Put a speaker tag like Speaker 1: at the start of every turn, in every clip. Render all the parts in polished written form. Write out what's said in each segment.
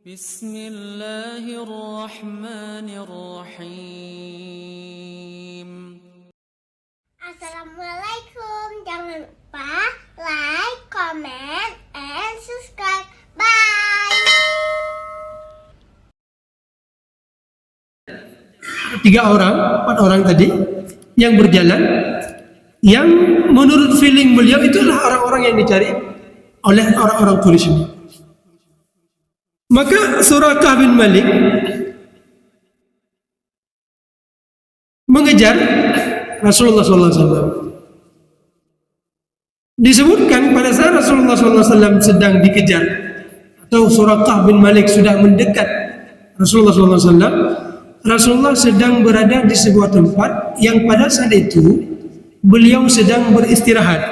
Speaker 1: Bismillahirrahmanirrahim.
Speaker 2: Assalamualaikum. Jangan lupa like, comment, and subscribe. Bye.
Speaker 3: Empat orang tadi yang berjalan, yang menurut feeling beliau itulah orang-orang yang dicari oleh orang-orang Quraisy ini. Maka Suraqah bin Malik mengejar Rasulullah SAW. Disebutkan pada saat Rasulullah SAW sedang dikejar atau Suraqah bin Malik sudah mendekat Rasulullah SAW, Rasulullah sedang berada di sebuah tempat yang pada saat itu beliau sedang beristirahat,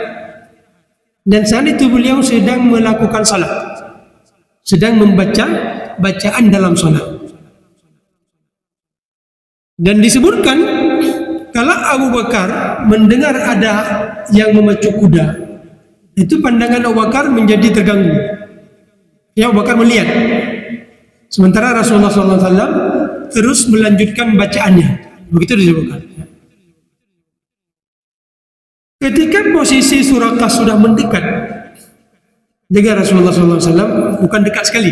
Speaker 3: dan saat itu beliau sedang melakukan salat, sedang membaca bacaan dalam salat. Dan disebutkan kalau Abu Bakar mendengar ada yang memacu kuda, itu pandangan Abu Bakar menjadi terganggu. Ya, Abu Bakar melihat, sementara Rasulullah SAW terus melanjutkan bacaannya. Begitu disebutkan. Ketika posisi Suraqah sudah mendekat dengan Rasulullah SAW, bukan dekat sekali,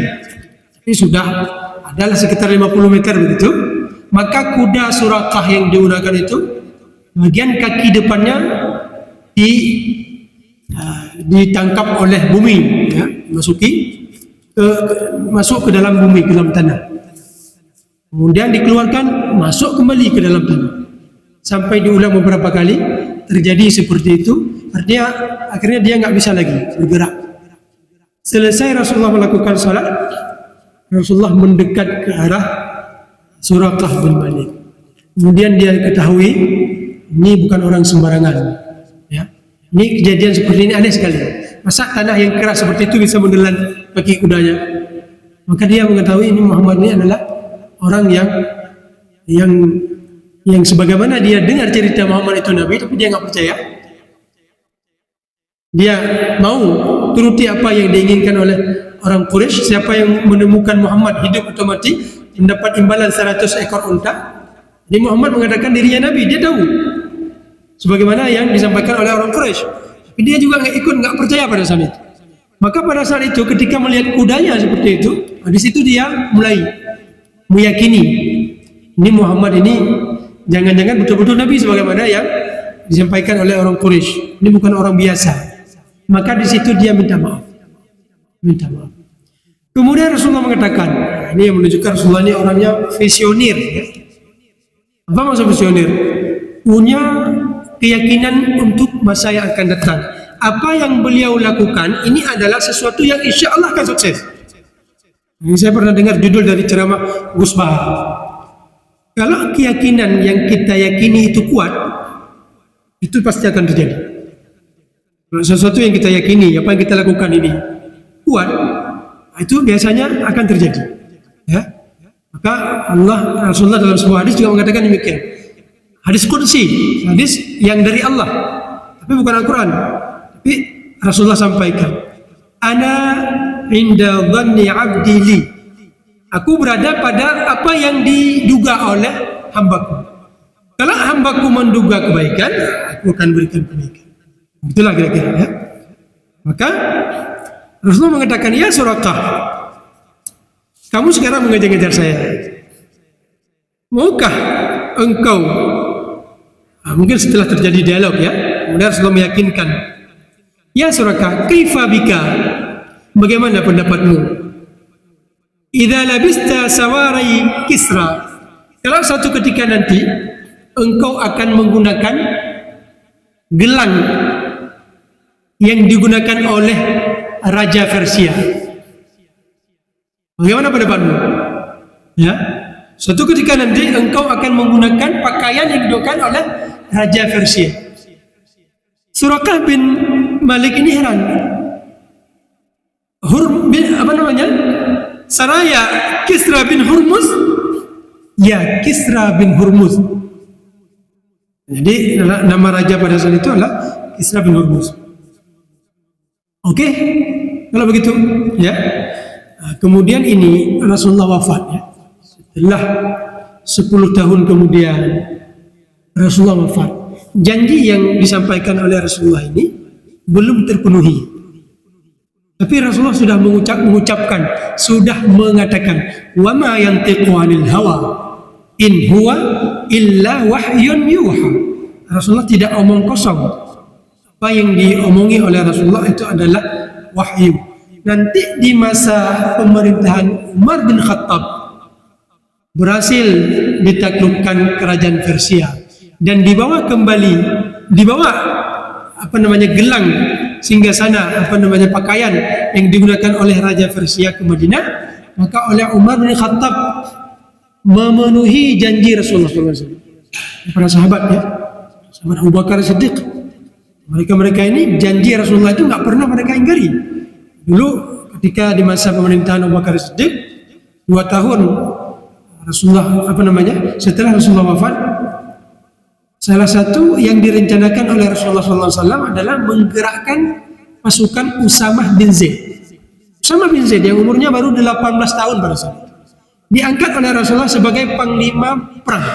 Speaker 3: tapi sudah adalah sekitar 50 meter begitu, maka kuda Suraqah yang digunakan itu, bagian kaki depannya ditangkap oleh bumi, ya, masuk ke dalam bumi, ke dalam tanah. Kemudian dikeluarkan, masuk kembali ke dalam tanah. Sampai diulang beberapa kali, terjadi seperti itu. Artinya akhirnya dia nggak bisa lagi bergerak. Selesai Rasulullah melakukan salat, Rasulullah mendekat ke arah Suraqah bin Malik. Kemudian dia ketahui ini bukan orang sembarangan. Ya. Ini kejadian seperti ini aneh sekali. Masa tanah yang keras seperti itu bisa menelan kaki kudanya? Maka dia mengetahui ini Muhammad ini adalah orang yang sebagaimana dia dengar cerita Muhammad itu Nabi, tapi dia nggak percaya. Dia mau turuti apa yang diinginkan oleh orang Quraisy. Siapa yang menemukan Muhammad hidup atau mati mendapat imbalan 100 ekor unta. Jadi Muhammad mengatakan dirinya Nabi, dia tahu sebagaimana yang disampaikan oleh orang Quraisy. Tapi dia juga nggak ikut, nggak percaya pada saat itu. Maka pada saat itu ketika melihat kudanya seperti itu, di situ dia mulai meyakini ini Muhammad ini jangan-jangan betul-betul Nabi sebagaimana yang disampaikan oleh orang Quraisy. Ini bukan orang biasa. Maka di situ dia minta maaf. Kemudian Rasulullah mengatakan, ini yang menunjukkan Rasulullah ini orangnya visioner. Ya. Apa maksud visioner? Punya keyakinan untuk masa yang akan datang. Apa yang beliau lakukan ini adalah sesuatu yang insya Allah akan sukses. Ini saya pernah dengar judul dari ceramah Gus Bahar. Kalau keyakinan yang kita yakini itu kuat, itu pasti akan terjadi. Kalau sesuatu yang kita yakini, apa yang kita lakukan ini kuat, itu biasanya akan terjadi. Ya, maka Rasulullah dalam sebuah hadis juga mengatakan demikian. Hadis qudsi, hadis yang dari Allah, tapi bukan Al-Quran. Tapi Rasulullah sampaikan, Ana inda dhanni abdi li. Aku berada pada apa yang diduga oleh hambaku. Kalau hambaku menduga kebaikan, aku akan berikan kebaikan. Itulah kira-kira, ya. Maka Rasulullah mengatakan, ya Suraqah, kamu sekarang mengejar-ngejar saya. Maukah engkau? Mungkin setelah terjadi dialog, ya, kemudian Rasulullah meyakinkan, ya Suraqah, kaifa bika? Bagaimana pendapatmu? Idza labista sawarai Kisra. Kalau suatu ketika nanti engkau akan menggunakan gelang yang digunakan oleh Raja Persia. Bagaimana pendapatmu? Ya. Suatu ketika nanti engkau akan menggunakan pakaian yang digunakan oleh Raja Persia. Suraqah bin Malik ini heran. Saraya Kisra bin Hurmuz. Ya, Kisra bin Hurmuz. Jadi nama raja pada saat itu adalah Kisra bin Hurmuz. Oke, kalau begitu, ya. Kemudian ini Rasulullah wafat ya. Setelah 10 tahun kemudian Rasulullah wafat. Janji yang disampaikan oleh Rasulullah ini belum terpenuhi. Tapi Rasulullah sudah mengucapkan, sudah mengatakan, "Wa ma yantiqu 'anil hawa in huwa illa wahyun yuha." Rasulullah tidak omong kosong. Apa yang diomongi oleh Rasulullah itu adalah wahyu. Nanti di masa pemerintahan Umar bin Khattab berhasil ditaklukkan kerajaan Persia dan dibawa gelang singgasana pakaian yang digunakan oleh Raja Persia ke Madinah, maka oleh Umar bin Khattab memenuhi janji Rasulullah SAW. Para sahabat ya, sahabat Abu Bakar Siddiq, mereka ini janji Rasulullah itu nggak pernah mereka ingkari. Dulu ketika di masa pemerintahan Abu Bakar Siddiq 2 tahun Rasulullah setelah Rasulullah wafat, salah satu yang direncanakan oleh Rasulullah SAW adalah menggerakkan pasukan Usamah bin Zaid. Usamah bin Zaid yang umurnya baru 18 tahun pada saat itu, diangkat oleh Rasulullah sebagai panglima perang.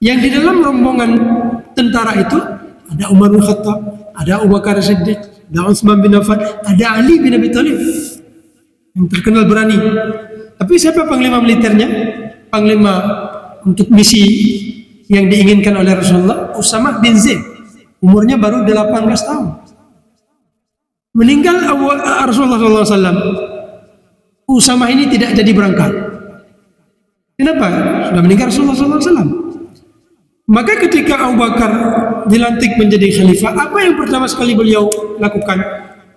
Speaker 3: Yang di dalam rombongan tentara itu ada Umar bin Khattab, ada Abu Bakar Siddiq, ada Utsman bin Affan, ada Ali bin Abi Thalib yang terkenal berani. Tapi siapa panglima militernya? Panglima untuk misi yang diinginkan oleh Rasulullah, Usamah bin Zaid, umurnya baru 18 tahun. Meninggal Rasulullah SAW, Usamah ini tidak jadi berangkat. Kenapa? Sudah meninggal Rasulullah SAW. Maka ketika Abu Bakar dilantik menjadi khalifah, apa yang pertama sekali beliau lakukan?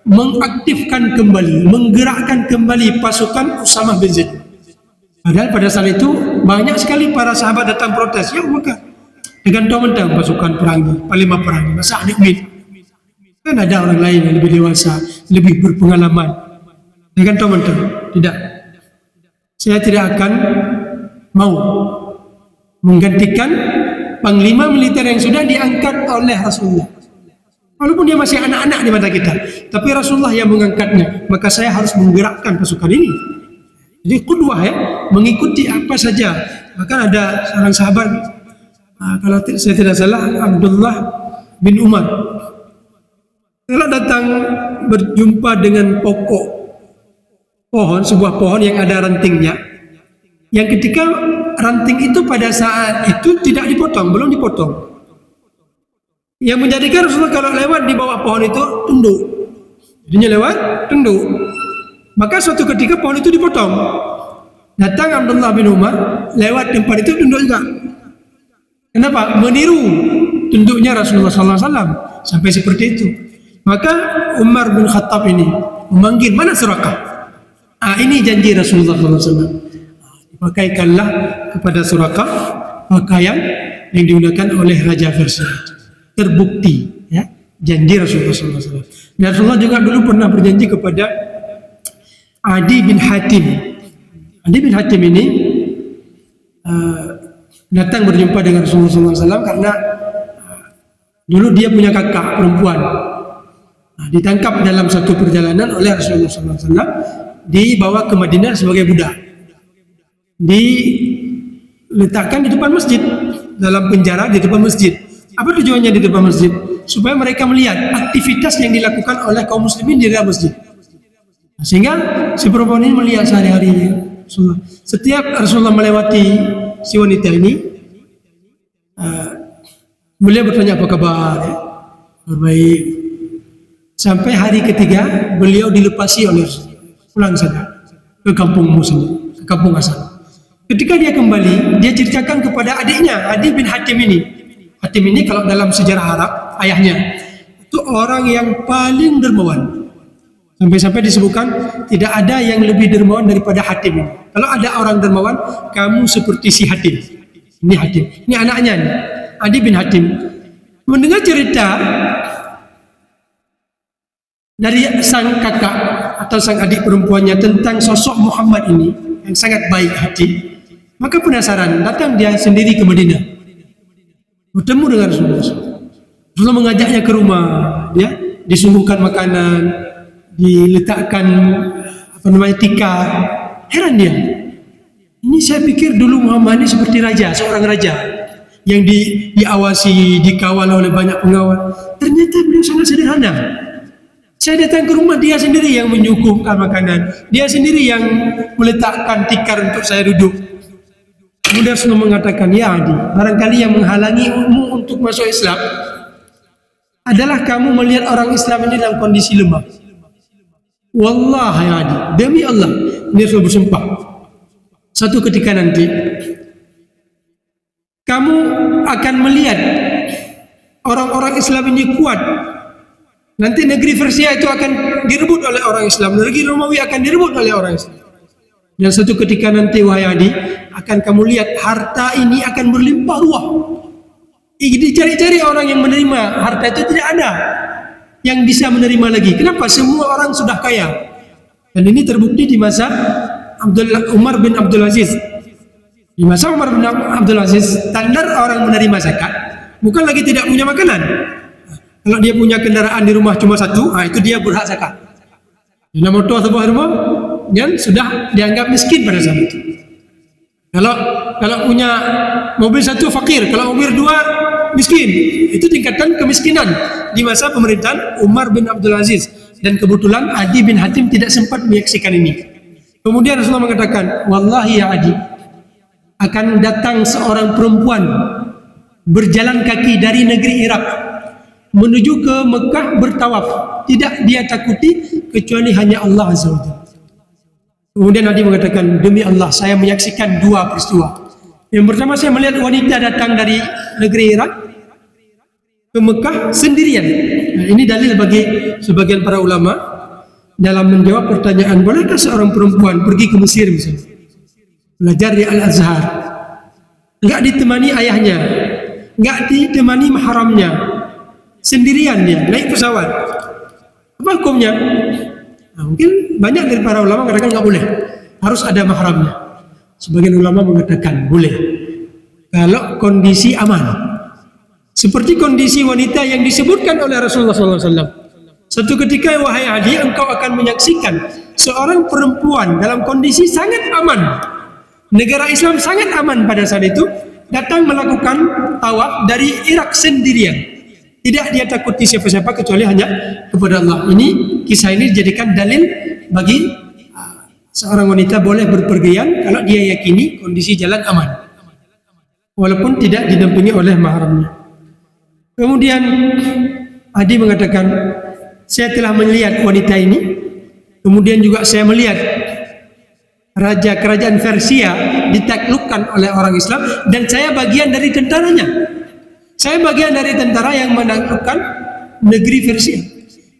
Speaker 3: Mengaktifkan kembali, menggerakkan kembali pasukan Usamah bin Zaid. Padahal pada saat itu banyak sekali para sahabat datang protes, ya Abu Bakar, dengan mentang pasukan perangi, panglima perangi, masa adik mit? Kan ada orang lain yang lebih dewasa, lebih berpengalaman. Dengan mentang, tidak. Saya tidak akan mau menggantikan panglima militer yang sudah diangkat oleh Rasulullah. Walaupun dia masih anak-anak di mata kita, tapi Rasulullah yang mengangkatnya, maka saya harus menggerakkan pasukan ini. Jadi qudwah ya, mengikuti apa saja. Bahkan ada seorang sahabat, kalau saya tidak salah, Abdullah bin Umar, kalau datang berjumpa dengan pokok pohon, sebuah pohon yang ada rantingnya, yang ketika ranting itu pada saat itu tidak dipotong, belum dipotong, yang menjadikan Rasulullah kalau lewat di bawah pohon itu tunduk, jadinya lewat tunduk. Maka suatu ketika pohon itu dipotong, datang Abdullah bin Umar lewat tempat itu tunduk juga. Kenapa? Meniru tunduknya Rasulullah SAW sampai seperti itu. Maka Umar bin Khattab ini memanggil, mana Suraqah? Ini janji Rasulullah SAW. Dipakaikanlah kepada Suraqah pakaian yang digunakan oleh Raja Persia. Terbukti ya, janji Rasulullah SAW. Dan Rasulullah juga dulu pernah berjanji kepada Adi bin Hatim. Adi bin Hatim ini datang berjumpa dengan Rasulullah SAW karena dulu dia punya kakak perempuan. Ditangkap dalam satu perjalanan oleh Rasulullah SAW, dibawa ke Madinah sebagai budak, diletakkan di depan masjid, dalam penjara di depan masjid. Apa tujuannya di depan masjid? Supaya mereka melihat aktivitas yang dilakukan oleh kaum muslimin di dalam masjid. Sehingga si perempuan ini melihat sehari-hari Rasulullah. Setiap Rasulullah melewati si wanita ini, beliau bertanya apa kabar, baik. Sampai hari ketiga beliau dilepasi oleh Rasulullah, pulang saja ke kampungmu sendiri, ke kampung asal. Ketika dia kembali, dia ceritakan kepada adiknya, Adi bin Hatim ini. Hatim ini kalau dalam sejarah Arab, ayahnya itu orang yang paling dermawan. Sampai-sampai disebutkan tidak ada yang lebih dermawan daripada Hatim ini. Kalau ada orang dermawan, kamu seperti si Hatim. Ini Hatim, ini anaknya nih, Adi bin Hatim. Mendengar cerita dari sang kakak atau sang adik perempuannya tentang sosok Muhammad ini yang sangat baik hati, maka penasaran, datang dia sendiri ke Madinah, bertemu dengan Rasulullah. Rasulullah mengajaknya ke rumah, ya, disuguhkan makanan, diletakkan namanya tikar. Heran dia. Ini saya pikir dulu Muhammad ini seperti raja, seorang raja yang diawasi, dikawal oleh banyak pengawal. Ternyata beliau sangat sederhana. Saya datang ke rumah, dia sendiri yang menyuguhkan makanan, dia sendiri yang meletakkan tikar untuk saya duduk. Kemudian Rasulullah mengatakan, ya Adi, barangkali yang menghalangimu untuk masuk Islam adalah kamu melihat orang Islam ini dalam kondisi lemah. Wallahi ya Adi, demi Allah, ini Rasul bersumpah, satu ketika nanti kamu akan melihat orang-orang Islam ini kuat. Nanti negeri Persia itu akan direbut oleh orang Islam, negeri Romawi akan direbut oleh orang Islam. Dan satu ketika nanti wahai Adi, akan kamu lihat harta ini akan berlimpah ruah. Dicari-cari orang yang menerima harta itu, tidak ada yang bisa menerima lagi. Kenapa? Semua orang sudah kaya. Dan ini terbukti di masa Umar bin Abdul Aziz. Di masa Umar bin Abdul Aziz, standar orang menerima zakat bukan lagi tidak punya makanan. Kalau dia punya kendaraan di rumah cuma satu, itu dia berhak zakat. Dalam motor sebuah rumah, dan sudah dianggap miskin pada saat itu. Kalau punya mobil satu fakir, kalau mobil dua miskin. Itu tingkatan kemiskinan di masa pemerintahan Umar bin Abdul Aziz. Dan kebetulan Adi bin Hatim tidak sempat menyaksikan ini. Kemudian Rasulullah mengatakan, wallahi ya Adi, akan datang seorang perempuan berjalan kaki dari negeri Irak menuju ke Mekah bertawaf. Tidak dia takuti kecuali hanya Allah Azza wa Jalla. Kemudian Nabi mengatakan, demi Allah saya menyaksikan dua peristiwa. Yang pertama, saya melihat wanita datang dari negeri Irak ke Mekah sendirian. Nah, ini dalil bagi sebagian para ulama dalam menjawab pertanyaan, bolehkah seorang perempuan pergi ke Mesir misalnya, belajar di Al-Azhar, enggak ditemani ayahnya, enggak ditemani mahramnya, sendirian dia naik pesawat, apa hukumnya? Nah, mungkin banyak dari para ulama mengatakan enggak boleh, harus ada mahramnya. Sebagian ulama mengatakan boleh kalau kondisi aman, seperti kondisi wanita yang disebutkan oleh Rasulullah SAW. Satu ketika, wahai Adi, engkau akan menyaksikan seorang perempuan dalam kondisi sangat aman, negara Islam sangat aman pada saat itu, datang melakukan tawaf dari Irak sendirian. Tidak dia takuti siapa-siapa kecuali hanya kepada Allah. Ini kisah ini dijadikan dalil bagi seorang wanita boleh berpergian kalau dia yakini kondisi jalan aman, walaupun tidak didampingi oleh mahramnya. Kemudian Adi mengatakan, saya telah melihat wanita ini, kemudian juga saya melihat raja kerajaan Persia ditaklukkan oleh orang Islam, dan saya bagian dari tentaranya. Saya bagian dari tentara yang menaklukkan negeri Persia.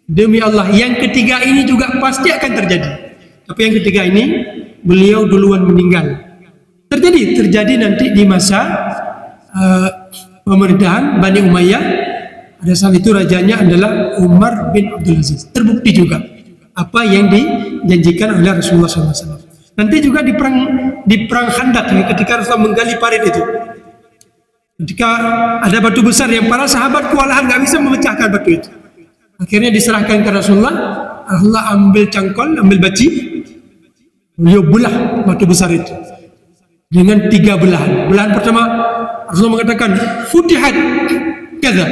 Speaker 3: Demi Allah, yang ketiga ini juga pasti akan terjadi. Tapi yang ketiga ini, beliau duluan meninggal. Terjadi nanti di masa pemerintahan Bani Umayyah. Pada saat itu rajanya adalah Umar bin Abdul Aziz. Terbukti juga apa yang dijanjikan oleh Rasulullah SAW. Nanti juga di perang Khandaq, ketika Rasulullah menggali parit itu, ketika ada batu besar yang para sahabat kewalahan nggak bisa memecahkan batu itu, akhirnya diserahkan ke Rasulullah. Allah ambil cangkol, ambil baci, beliau belah batu besar itu dengan 3 belahan. Belahan pertama Rasulullah mengatakan futihat kaza,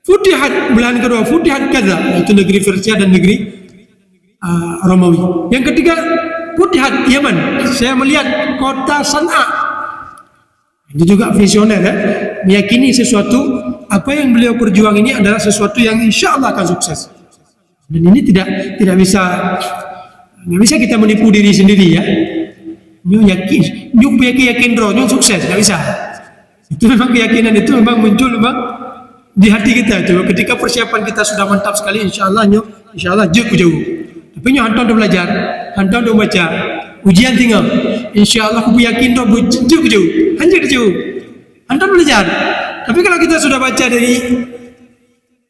Speaker 3: futihat. Belahan kedua futihat kaza, itu negeri Persia dan negeri Romawi. Yang ketiga futihat Yaman, saya melihat kota San'a. Itu juga visioner ya, meyakini sesuatu apa yang beliau perjuang ini adalah sesuatu yang insya Allah akan sukses. Dan ini tidak bisa kita menipu diri sendiri ya. Nyu yakin, nyu yakin roh, nyu sukses, tidak bisa. Itu memang keyakinan itu memang muncul memang di hati kita. Coba ketika persiapan kita sudah mantap sekali, insya Allah jauh. Tapi nyu hantar udah belajar, hantar udah baca, ujian tinggal. Insya Allah aku yakin roh jauh, hanya jauh. Hantar belajar. Tapi kalau kita sudah baca dari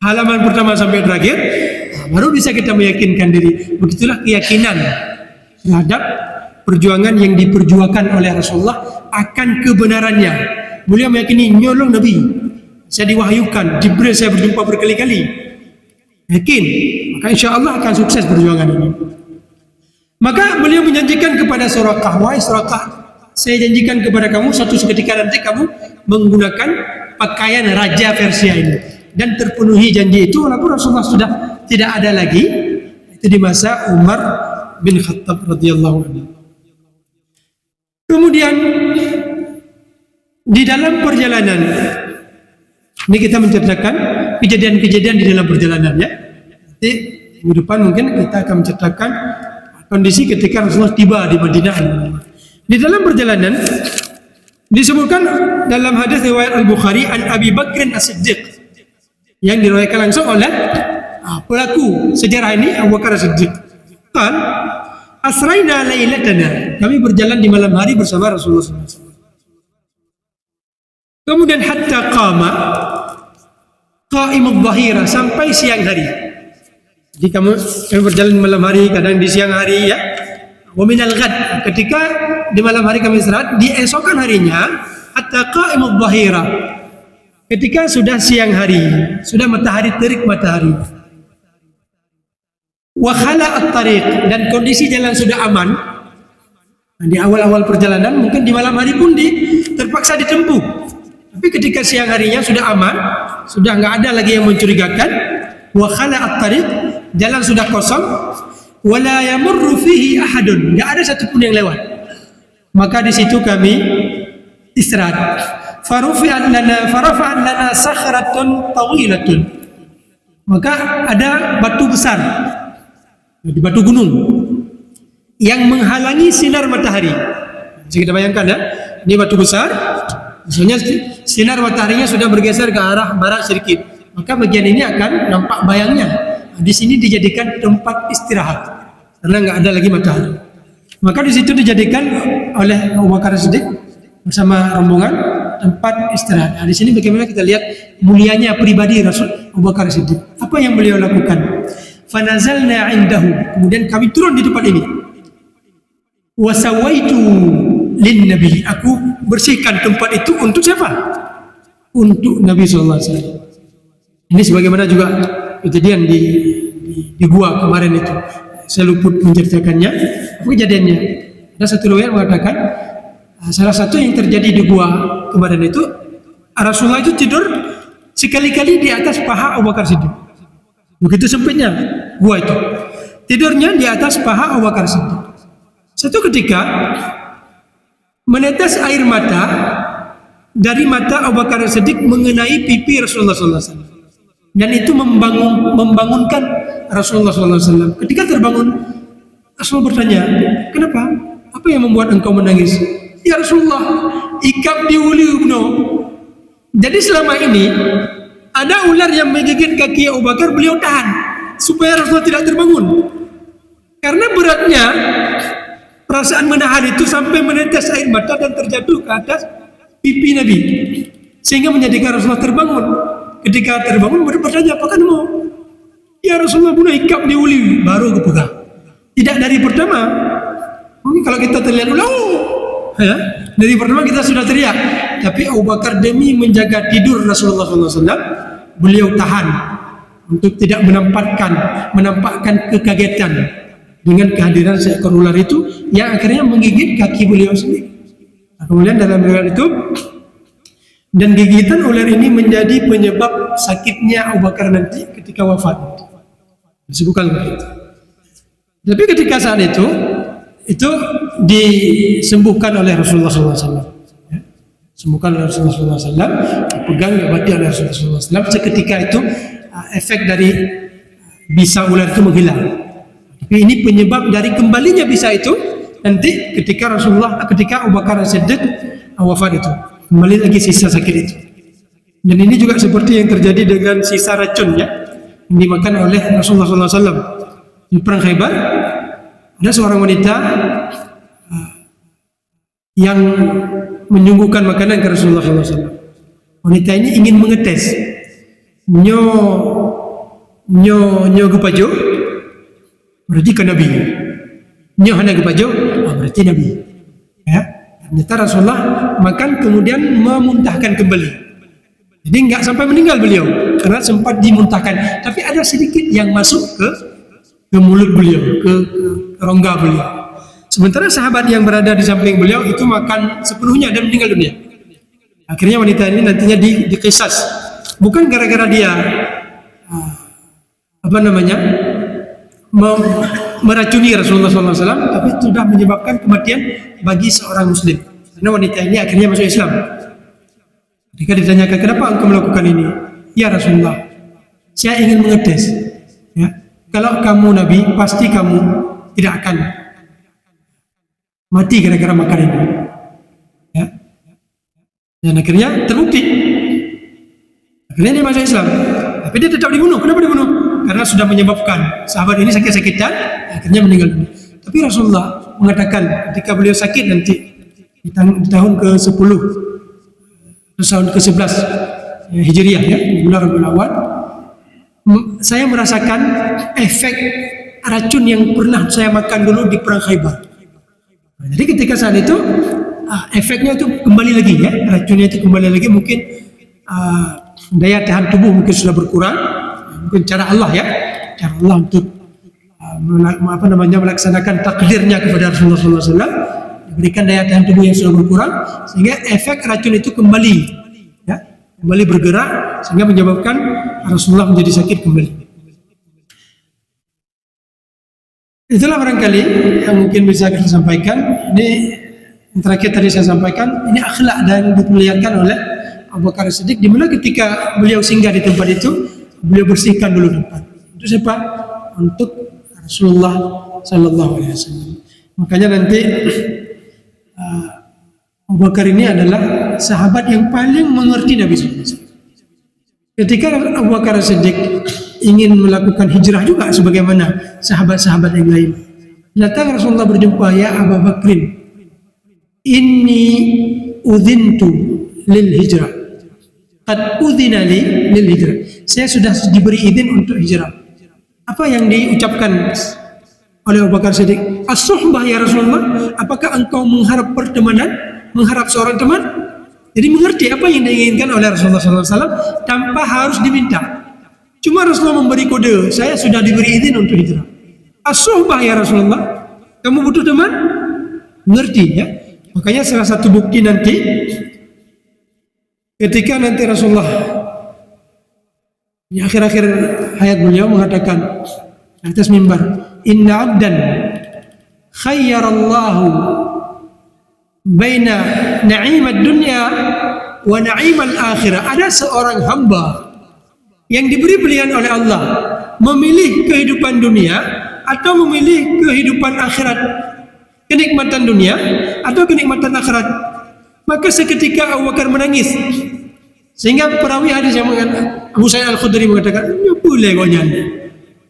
Speaker 3: halaman pertama sampai terakhir, baru bisa kita meyakinkan diri. Begitulah keyakinan terhadap perjuangan yang diperjuangkan oleh Rasulullah akan kebenarannya. Beliau meyakini nyolong Nabi, saya diwahyukan, Jibril saya berjumpa berkali-kali, yakin, maka insya Allah akan sukses perjuangan ini. Maka beliau menjanjikan kepada Suraqah, wahai Suraqah, saya janjikan kepada kamu suatu ketika nanti kamu menggunakan pakaian raja Persia ini. Dan terpenuhi janji itu walaupun Rasulullah sudah tidak ada lagi. Itu di masa Umar bin Khattab radhiyallahu anhu. Kemudian di dalam perjalanan ini kita menceritakan kejadian-kejadian di dalam perjalanan ya. Nanti minggu depan mungkin kita akan menceritakan kondisi ketika Rasulullah tiba di Madinah. Di dalam perjalanan disebutkan dalam hadis riwayat Al-Bukhari an Abi Bakr As-Siddiq yang diriwayatkan langsung oleh pelaku sejarah ini Abu Bakar As-Siddiq. Kan asraina lailatana, kami berjalan di malam hari bersama Rasulullah SAW. Kemudian hatta qama qa'imud dhahira, sampai siang hari. Jadi kami berjalan di malam hari, kadang di siang hari ya. Wa minal ghad, ketika di malam hari kami istirahat, di esokan harinya hatta qa'imud dhahira, ketika sudah siang hari, sudah matahari terik matahari. Wa khala at-tariq, dan kondisi jalan sudah aman. Nah, di awal-awal perjalanan mungkin di malam hari pun terpaksa ditempuh. Tapi ketika siang harinya sudah aman, sudah nggak ada lagi yang mencurigakan. Wa khala at-tariq, jalan sudah kosong. Wala yamurru fihi ahadun, nggak ada satupun yang lewat. Maka di situ kami istirahat. Farafa'an lana sakhratun tawilatun, maka ada batu besar di batu gunung yang menghalangi sinar matahari. Bisa kita bayangkan ya, ini batu besar, misalnya sinar mataharinya sudah bergeser ke arah barat sedikit, maka bagian ini akan nampak bayangnya. Di sini dijadikan tempat istirahat karena nggak ada lagi matahari. Maka di situ dijadikan oleh Abu Bakar Siddiq bersama rombongan tempat istirahat. Nah, di sini bagaimana kita lihat mulianya pribadi Rasul Abu Bakar Siddiq. Apa yang beliau lakukan? Fanazalna indahu, kemudian kami turun di tempat ini. Wasawaitu lin nabi, aku bersihkan tempat itu untuk siapa? Untuk Nabi sallallahu alaihi wasallam. Ini sebagaimana juga kejadian di gua kemarin itu. Saya luput menceritakannya. Apa kejadiannya? Ada satu riwayat mengatakan salah satu yang terjadi di gua kemarin itu, Rasulullah itu tidur sekali-kali di atas paha Abu Bakar Siddiq. Begitu sempitnya gua itu. Tidurnya di atas paha Abu Bakar Siddiq. Satu ketika menetes air mata dari mata Abu Bakar Siddiq mengenai pipi Rasulullah SAW. Dan itu membangunkan Rasulullah SAW. Ketika terbangun, Rasulullah bertanya, kenapa? Apa yang membuat engkau menangis? Ya Rasulullah, ikab diuliubno. Jadi selama ini ada ular yang menggigit kaki Abu Bakar, beliau tahan supaya Rasulullah tidak terbangun. Karena beratnya perasaan menahan itu sampai menetes air mata dan terjatuh ke atas pipi Nabi, sehingga menjadikan Rasulullah terbangun. Ketika terbangun bertanya, apa kan mau? Ya Rasulullah, bunuh ikab diuli, baru aku pegang. Tidak dari pertama. Mungkin kalau kita terlihat ya, dari pertama kita sudah teriak. Tapi Abu Bakar demi menjaga tidur Rasulullah SAW, beliau tahan untuk tidak menampakkan kekagetan dengan kehadiran seekor ular itu yang akhirnya menggigit kaki beliau sendiri. Kemudian dalam riwayat itu, dan gigitan ular ini menjadi penyebab sakitnya Abu Bakar nanti ketika wafat. Disebutkan begitu. Tapi ketika saat itu disembuhkan oleh Rasulullah SAW. Ya, sembuhkan oleh Rasulullah SAW, dipegang diobati oleh Rasulullah SAW. Seketika itu efek dari bisa ular itu menghilang. Tapi ini penyebab dari kembalinya bisa itu nanti ketika Abu Bakar Siddiq wafat itu. Kembali lagi sisa sakit itu. Dan ini juga seperti yang terjadi dengan sisa racun ya, yang dimakan oleh Rasulullah SAW di perang Khaybar. Ada seorang wanita yang menyuguhkan makanan ke Rasulullah SAW. Wanita ini ingin mengetes nyo gupajo, berarti ke Nabi. Nyo hana gupajo, berarti Nabi. Ya. Ternyata Rasulullah makan kemudian memuntahkan kembali. Jadi nggak sampai meninggal beliau karena sempat dimuntahkan. Tapi ada sedikit yang masuk ke mulut beliau, ke rongga beliau. Sementara sahabat yang berada di samping beliau itu makan sepenuhnya dan meninggal dunia. Akhirnya wanita ini nantinya dikisas, bukan gara-gara dia meracuni Rasulullah SAW, tapi sudah menyebabkan kematian bagi seorang Muslim. Karena wanita ini akhirnya masuk Islam. Ketika ditanyakan kenapa engkau melakukan ini, ya Rasulullah, saya ingin mengetes. Ya, kalau kamu Nabi, pasti kamu tidak akan mati gara-gara makan ini. Ya. Dan akhirnya terbukti. Akhirnya dia masuk Islam. Tapi dia tetap dibunuh. Kenapa dibunuh? Karena sudah menyebabkan sahabat ini sakit-sakitan, akhirnya meninggal dunia. Tapi Rasulullah mengatakan ketika beliau sakit nanti di tahun ke-10 tahun ke-11 Hijriah, ya, di bulan Rabiul Awal, saya merasakan efek racun yang pernah saya makan dulu di perang Khaybar. Jadi ketika saat itu efeknya itu kembali lagi, ya, racunnya itu kembali lagi, mungkin daya tahan tubuh mungkin sudah berkurang, mungkin cara Allah, ya, cara Allah untuk melaksanakan takdirnya kepada Rasulullah SAW, diberikan daya tahan tubuh yang sudah berkurang sehingga efek racun itu kembali, ya, kembali bergerak sehingga menyebabkan Rasulullah menjadi sakit kembali. Itulah barangkali yang mungkin bisa kita sampaikan. Ini yang terakhir tadi saya sampaikan, ini akhlak dan diperlihatkan oleh Abu Bakar Siddiq, di mana ketika beliau singgah di tempat itu, beliau bersihkan dulu tempat. Itu siapa? Untuk Rasulullah Sallallahu Alaihi Wasallam. Makanya nanti Abu Bakar ini adalah sahabat yang paling mengerti Nabi SAW. Ketika Abu Bakar Siddiq ingin melakukan hijrah juga sebagaimana sahabat-sahabat yang lain, datang Rasulullah berjumpa, ya Abu Bakrin, inni udhintu lil hijrah, qad udhina li lil hijrah. Saya sudah diberi izin untuk hijrah. Apa yang diucapkan oleh Abu Bakar Siddiq? As-suhbah ya Rasulullah, apakah engkau mengharap pertemanan, mengharap seorang teman? Jadi mengerti apa yang diinginkan oleh Rasulullah SAW tanpa harus diminta. Cuma Rasulullah memberi kode, saya sudah diberi izin untuk hijrah. As-suhbah ya Rasulullah, kamu butuh teman? Mengerti, ya. Makanya salah satu bukti nanti ketika nanti Rasulullah di akhir-akhir hayat beliau mengatakan atas mimbar, inna abdan khayyarallahu baina na'imat dunya wa na'imal akhirah. Ada seorang hamba yang diberi pilihan oleh Allah, memilih kehidupan dunia atau memilih kehidupan akhirat, kenikmatan dunia atau kenikmatan akhirat. Maka seketika Abu Bakar menangis, sehingga perawi hadis yang mengatakan, Abu Sa'id Al-Khudri mengatakan, ya boleh gonya.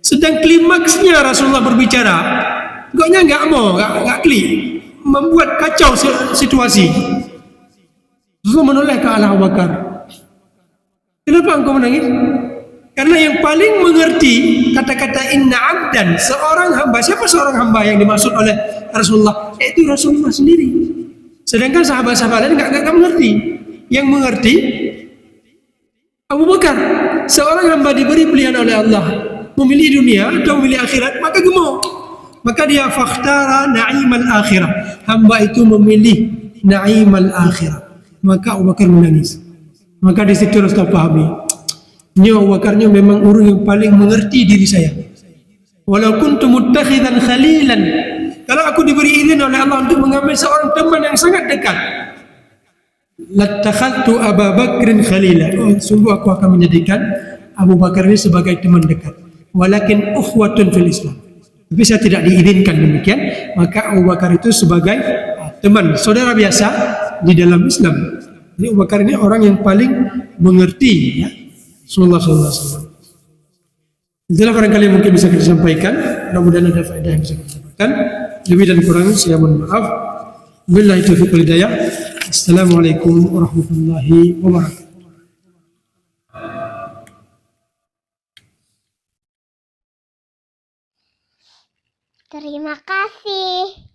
Speaker 3: Sedang klimaksnya Rasulullah berbicara, gonya nggak klik, membuat kacau situasi. Rasulullah menoleh ke arah Abu Bakar. Kenapa engkau menangis? Karena yang paling mengerti kata-kata inna abdan, seorang hamba. Siapa seorang hamba yang dimaksud oleh Rasulullah? Itu Rasulullah sendiri. Sedangkan sahabat-sahabat lain nggak mengerti. Yang mengerti Abu Bakar, seorang hamba diberi pilihan oleh Allah, memilih dunia atau memilih akhirat, maka gemuk. Maka dia fakhtara na'imal akhirah. Hamba itu memilih na'imal akhirah. Maka Abu Bakar menangis. Maka di situ Rasulullah pahami, ini Abu Bakarnya memang orang yang paling mengerti diri saya. Walau kuntu muttakhidan khalilan, kalau aku diberi izin oleh Allah untuk mengambil seorang teman yang sangat dekat, lattakhadtu Abu Bakrin khalila. Oh, sungguh aku akan menjadikan Abu Bakar ini sebagai teman dekat. Walakin ukhwatun fil Islam. Tapi saya tidak diizinkan demikian, maka Abu Bakar itu sebagai teman, saudara biasa di dalam Islam. Jadi Abu Bakar ini orang yang paling mengerti, ya, Rasulullah SAW. Itulah barangkali mungkin bisa kita sampaikan. Mudah-mudahan ada faedah yang bisa kita sampaikan. Lebih dan kurang saya mohon maaf. Billahi taufiq wal hidayah. Assalamualaikum warahmatullahi wabarakatuh.
Speaker 2: Terima kasih.